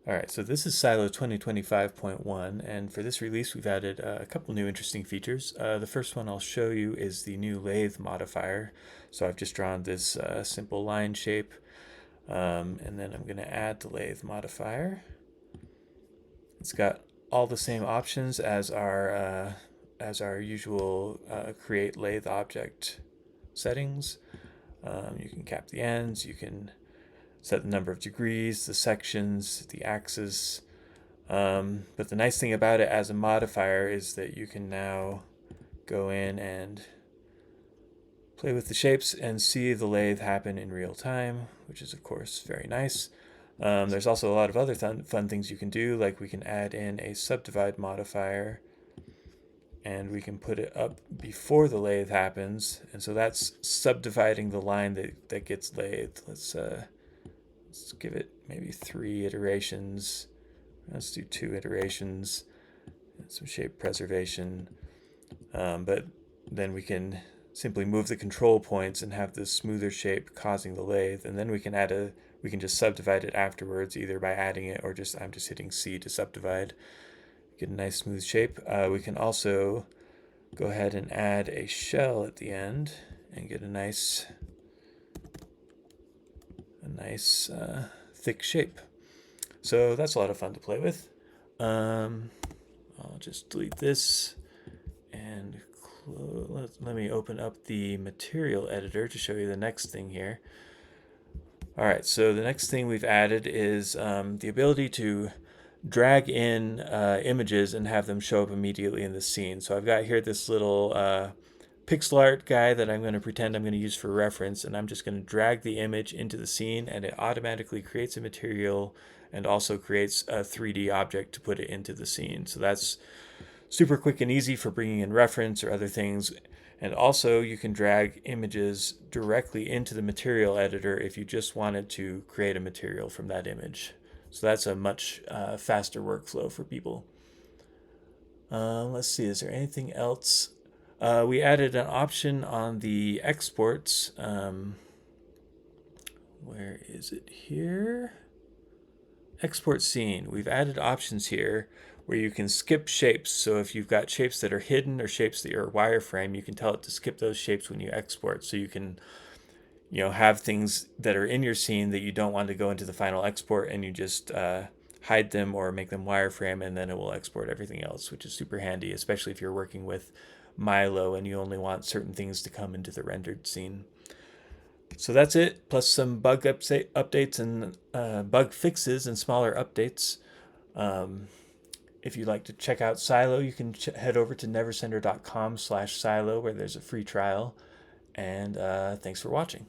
Alright, so this is Silo 2025.1, and for this release we've added a couple new interesting features. The first one I'll show you is the new Lathe Modifier. So I've just drawn this simple line shape, and then I'm going to add the Lathe Modifier. It's got all the same options as our usual create lathe object settings. You can cap the ends, you can set the number of degrees, the sections, the axis. But the nice thing about it as a modifier is that you can now go in and play with the shapes and see the lathe happen in real time, which is of course very nice. There's also a lot of other fun things you can do, like we can add in a subdivide modifier and we can put it up before the lathe happens, and so that's subdividing the line that gets lathed. Let's give it maybe 3 iterations. Let's do 2 iterations and some shape preservation. But then we can simply move the control points and have this smoother shape causing the lathe, and then we can just subdivide it afterwards, either by adding it or I'm just hitting C to subdivide. Get a nice smooth shape. We can also go ahead and add a shell at the end and get a nice thick shape. So that's a lot of fun to play with. I'll just delete this and let me open up the material editor to show you the next thing here. Alright, so the next thing we've added is the ability to drag in images and have them show up immediately in the scene. So I've got here this little pixel art guy that I'm going to pretend I'm going to use for reference, and I'm just going to drag the image into the scene, and it automatically creates a material and also creates a 3D object to put it into the scene. So that's super quick and easy for bringing in reference or other things. And also you can drag images directly into the material editor if you just wanted to create a material from that image. So that's a much faster workflow for people. Let's see, is there anything else? We added an option on the exports. Where is it here? Export scene. We've added options here where you can skip shapes. So if you've got shapes that are hidden or shapes that are wireframe, you can tell it to skip those shapes when you export. So you can, have things that are in your scene that you don't want to go into the final export, and you just hide them or make them wireframe, and then it will export everything else, which is super handy, especially if you're working with Milo and you only want certain things to come into the rendered scene. So that's it, plus some bug updates and bug fixes and smaller updates. If you'd like to check out Silo, you can head over to neversender.com/silo, where there's a free trial. And thanks for watching.